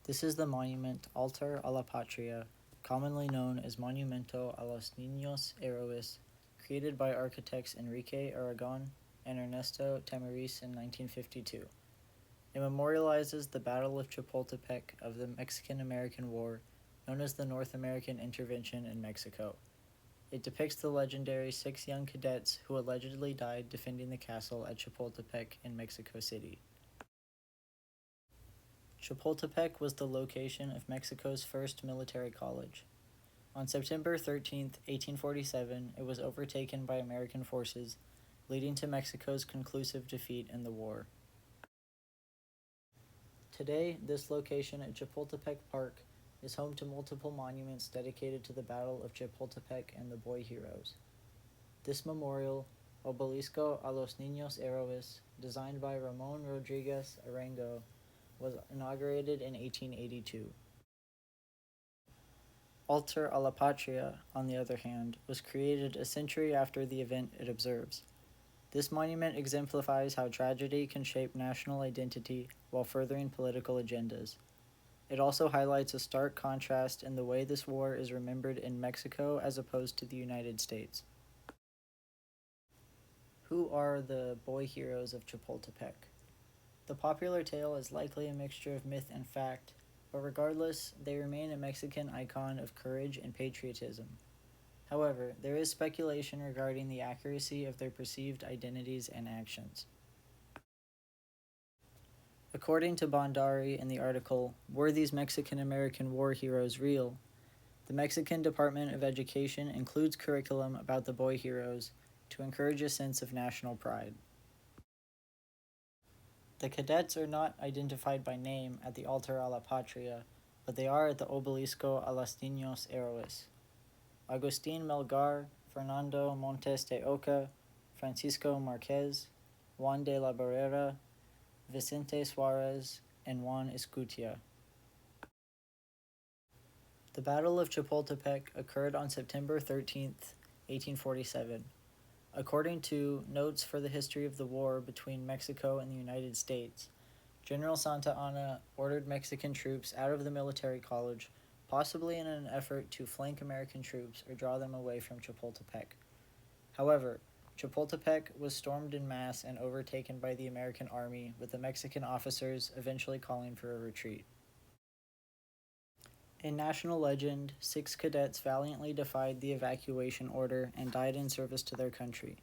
This is the monument Altar a la Patria, commonly known as Monumento a los Niños Héroes, created by architects Enrique Aragon and Ernesto Tamariz in 1952. It memorializes the Battle of Chapultepec of the Mexican-American War, known as the North American Intervention in Mexico. It depicts the legendary 6 young cadets who allegedly died defending the castle at Chapultepec in Mexico City. Chapultepec was the location of Mexico's first military college. On September 13, 1847, it was overtaken by American forces, leading to Mexico's conclusive defeat in the war. Today, this location at Chapultepec Park is home to multiple monuments dedicated to the Battle of Chapultepec and the boy heroes. This memorial, Obelisco a los Niños Héroes, designed by Ramon Rodriguez Arango, was inaugurated in 1882. Altar a la Patria, on the other hand, was created a century after the event it observes. This monument exemplifies how tragedy can shape national identity while furthering political agendas. It also highlights a stark contrast in the way this war is remembered in Mexico as opposed to the United States. Who are the boy heroes of Chapultepec? The popular tale is likely a mixture of myth and fact, but regardless, they remain a Mexican icon of courage and patriotism. However, there is speculation regarding the accuracy of their perceived identities and actions. According to Bondari in the article, Were These Mexican-American War Heroes Real?, the Mexican Department of Education includes curriculum about the boy heroes to encourage a sense of national pride. The cadets are not identified by name at the Altar a la Patria, but they are at the Obelisco a los Niños Héroes. Agustin Melgar, Fernando Montes de Oca, Francisco Marquez, Juan de la Barrera, Vicente Suarez, and Juan Escutia. The Battle of Chapultepec occurred on September 13, 1847. According to Notes for the History of the War between Mexico and the United States, General Santa Anna ordered Mexican troops out of the military college, possibly in an effort to flank American troops or draw them away from Chapultepec. However, Chapultepec was stormed en masse and overtaken by the American army, with the Mexican officers eventually calling for a retreat. In national legend, 6 cadets valiantly defied the evacuation order and died in service to their country.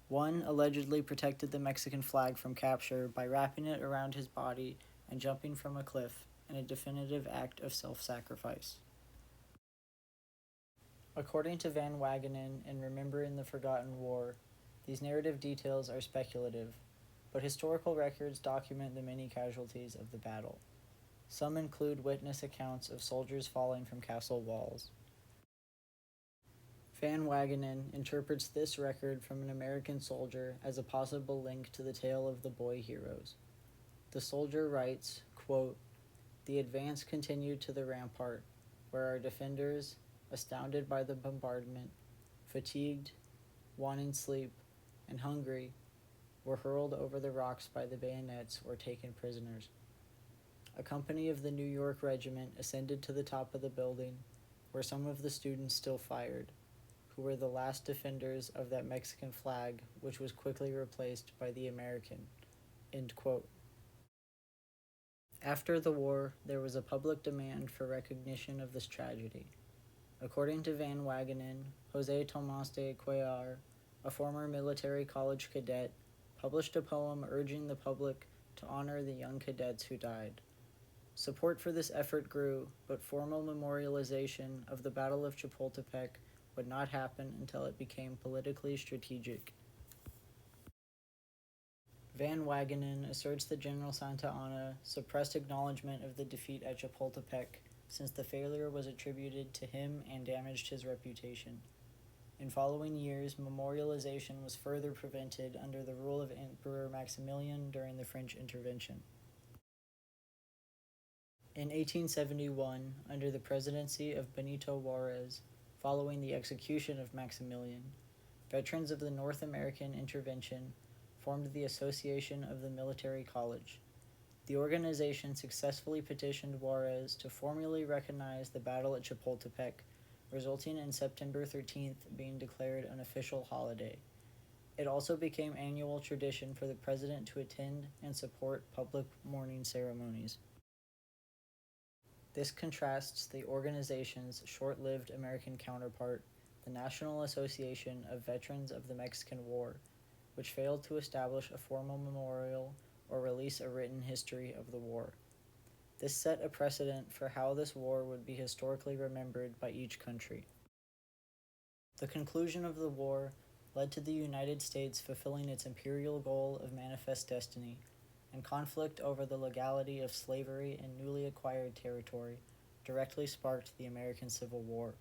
One allegedly protected the Mexican flag from capture by wrapping it around his body and jumping from a cliff in a definitive act of self-sacrifice. According to Van Wagenen in Remembering the Forgotten War, these narrative details are speculative, but historical records document the many casualties of the battle. Some include witness accounts of soldiers falling from castle walls. Van Wagenen interprets this record from an American soldier as a possible link to the tale of the boy heroes. The soldier writes, quote, "The advance continued to the rampart, where our defenders, astounded by the bombardment, fatigued, wanting sleep, and hungry, were hurled over the rocks by the bayonets or taken prisoners. A company of the New York Regiment ascended to the top of the building, where some of the students still fired, who were the last defenders of that Mexican flag, which was quickly replaced by the American." End quote. After the war, there was a public demand for recognition of this tragedy. According to Van Wagenen, Jose Tomas de Cuellar, a former military college cadet, published a poem urging the public to honor the young cadets who died. Support for this effort grew, but formal memorialization of the Battle of Chapultepec would not happen until it became politically strategic. Van Wagenen asserts that General Santa Anna suppressed acknowledgement of the defeat at Chapultepec, since the failure was attributed to him and damaged his reputation. In following years, memorialization was further prevented under the rule of Emperor Maximilian during the French intervention. In 1871, under the presidency of Benito Juarez, following the execution of Maximilian, veterans of the North American intervention formed the Association of the Military College. The organization successfully petitioned Juarez to formally recognize the battle at Chapultepec, resulting in September 13th being declared an official holiday. It also became annual tradition for the president to attend and support public mourning ceremonies. This contrasts the organization's short-lived American counterpart, the National Association of Veterans of the Mexican War, which failed to establish a formal memorial or release a written history of the war. This set a precedent for how this war would be historically remembered by each country. The conclusion of the war led to the United States fulfilling its imperial goal of manifest destiny, and conflict over the legality of slavery in newly acquired territory directly sparked the American Civil War.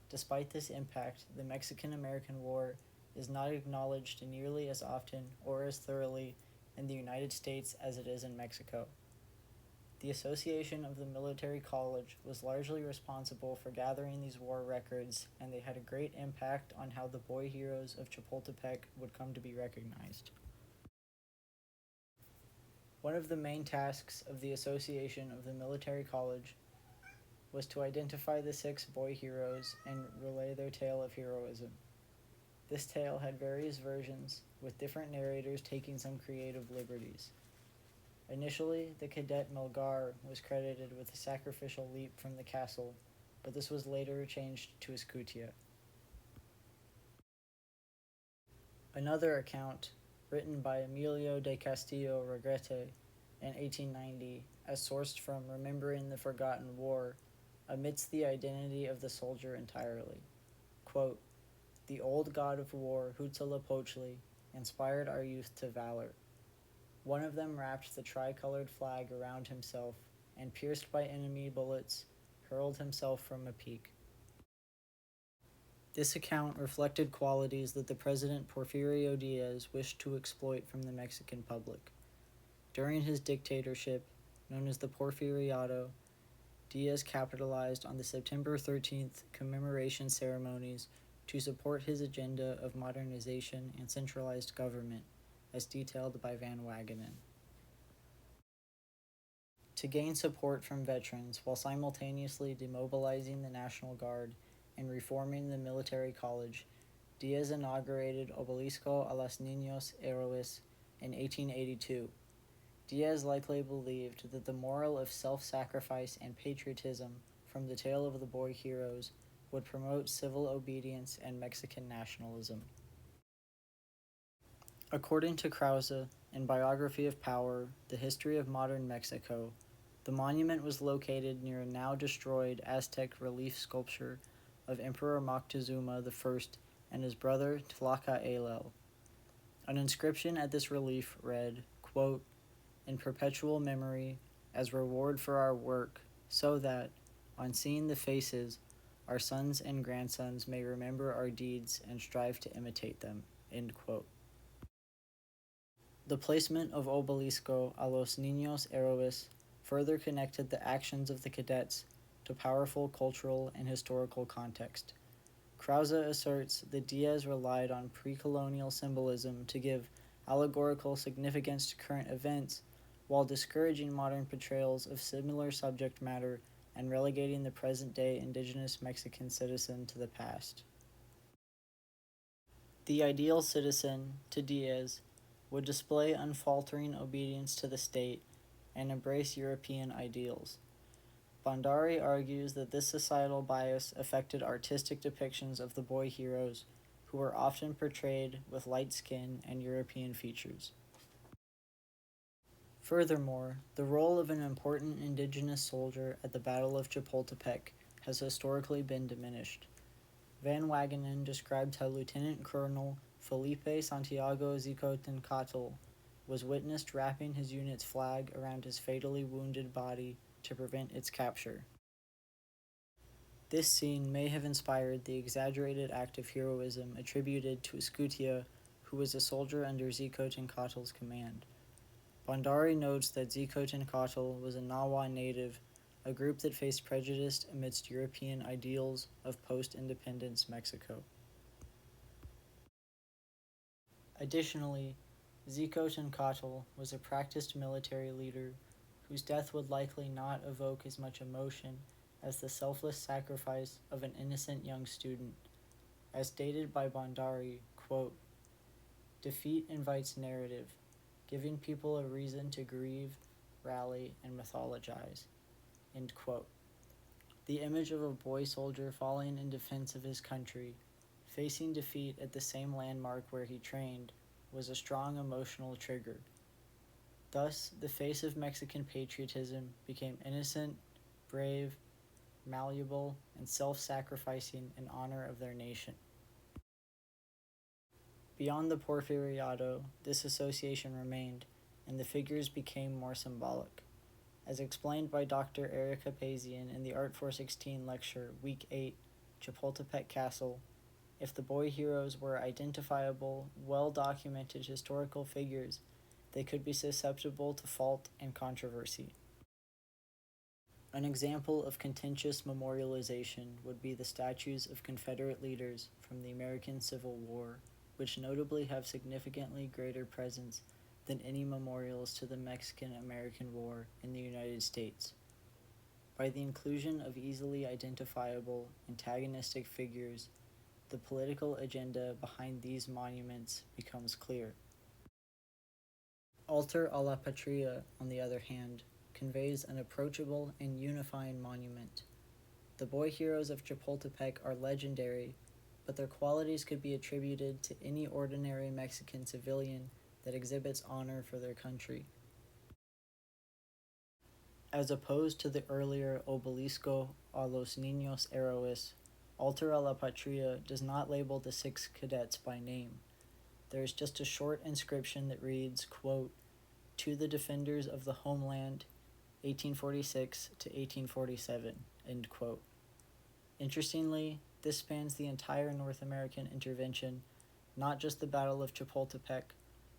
Despite this impact, the Mexican-American War is not acknowledged nearly as often or as thoroughly in the United States as it is in Mexico. The Association of the Military College was largely responsible for gathering these war records, and they had a great impact on how the boy heroes of Chapultepec would come to be recognized. One of the main tasks of the Association of the Military College was to identify the 6 boy heroes and relay their tale of heroism. This tale had various versions, with different narrators taking some creative liberties. Initially, the cadet Melgar was credited with the sacrificial leap from the castle, but this was later changed to Escutia. Another account, written by Emilio de Castillo Regrete in 1890, as sourced from Remembering the Forgotten War, omits the identity of the soldier entirely. Quote, "The old god of war, Huitzilopochtli, inspired our youth to valor. One of them wrapped the tricolored flag around himself, and pierced by enemy bullets, hurled himself from a peak." This account reflected qualities that the President Porfirio Diaz wished to exploit from the Mexican public. During his dictatorship, known as the Porfiriato, Diaz capitalized on the September 13th commemoration ceremonies to support his agenda of modernization and centralized government, as detailed by Van Wagenen. To gain support from veterans while simultaneously demobilizing the National Guard and reforming the military college, Diaz inaugurated Obelisco a los Niños Héroes in 1882. Diaz likely believed that the moral of self-sacrifice and patriotism from the tale of the boy heroes would promote civil obedience and Mexican nationalism. According to Krause, in Biography of Power, The History of Modern Mexico, the monument was located near a now destroyed Aztec relief sculpture of Emperor Moctezuma I and his brother Tlacaelel. An inscription at this relief read, quote, "In perpetual memory, as reward for our work, so that, on seeing the faces, our sons and grandsons may remember our deeds and strive to imitate them." End quote. The placement of Obelisco a los Niños Héroes further connected the actions of the cadets to powerful cultural and historical context. Krause asserts that Diaz relied on pre-colonial symbolism to give allegorical significance to current events, while discouraging modern portrayals of similar subject matter and relegating the present-day indigenous Mexican citizen to the past. The ideal citizen, to Diaz, would display unfaltering obedience to the state and embrace European ideals. Bhandari argues that this societal bias affected artistic depictions of the boy heroes, who were often portrayed with light skin and European features. Furthermore, the role of an important indigenous soldier at the Battle of Chapultepec has historically been diminished. Van Wagenen described how Lieutenant Colonel Felipe Santiago Xicotencatl was witnessed wrapping his unit's flag around his fatally wounded body to prevent its capture. This scene may have inspired the exaggerated act of heroism attributed to Escutia, who was a soldier under Xicotencatl's command. Bhandari notes that Xicotencatl was a Nahua native, a group that faced prejudice amidst European ideals of post-independence Mexico. Additionally, Zico Tencatl was a practiced military leader whose death would likely not evoke as much emotion as the selfless sacrifice of an innocent young student. As stated by Bhandari, quote, "Defeat invites narrative, giving people a reason to grieve, rally, and mythologize." End quote. The image of a boy soldier falling in defense of his country, facing defeat at the same landmark where he trained, was a strong emotional trigger. Thus, the face of Mexican patriotism became innocent, brave, malleable, and self-sacrificing in honor of their nation. Beyond the Porfiriato, this association remained, and the figures became more symbolic. As explained by Dr. Erica Pazian in the Art 416 lecture, Week 8, Chapultepec Castle, if the boy heroes were identifiable, well-documented historical figures, they could be susceptible to fault and controversy. An example of contentious memorialization would be the statues of Confederate leaders from the American Civil War, which notably have significantly greater presence than any memorials to the Mexican-American War in the United States. By the inclusion of easily identifiable, antagonistic figures, the political agenda behind these monuments becomes clear. Altar a la Patria, on the other hand, conveys an approachable and unifying monument. The boy heroes of Chapultepec are legendary, but their qualities could be attributed to any ordinary Mexican civilian that exhibits honor for their country. As opposed to the earlier Obelisco a los Niños Héroes, Altar a la Patria does not label the 6 cadets by name. There is just a short inscription that reads, quote, "To the defenders of the homeland, 1846 to 1847, end quote. Interestingly, this spans the entire North American intervention, not just the Battle of Chapultepec,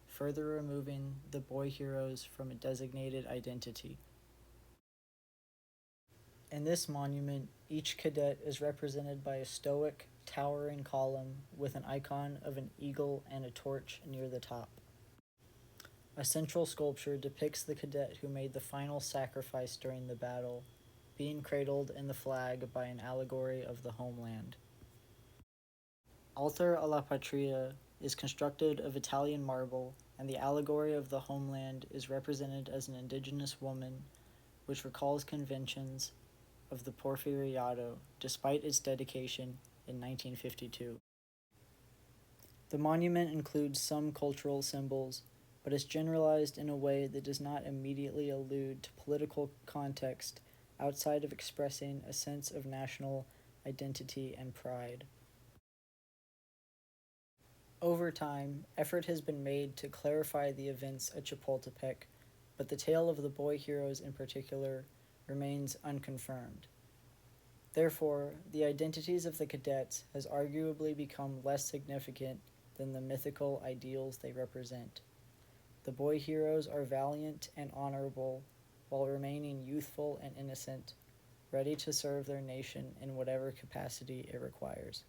further removing the boy heroes from a designated identity. In this monument, each cadet is represented by a stoic, towering column with an icon of an eagle and a torch near the top. A central sculpture depicts the cadet who made the final sacrifice during the battle, being cradled in the flag by an allegory of the homeland. Altar a la Patria is constructed of Italian marble, and the allegory of the homeland is represented as an indigenous woman, which recalls conventions of the Porfiriato, despite its dedication in 1952. The monument includes some cultural symbols, but is generalized in a way that does not immediately allude to political context outside of expressing a sense of national identity and pride. Over time, effort has been made to clarify the events at Chapultepec, but the tale of the boy heroes in particular remains unconfirmed. Therefore, the identities of the cadets has arguably become less significant than the mythical ideals they represent. The boy heroes are valiant and honorable while remaining youthful and innocent, ready to serve their nation in whatever capacity it requires.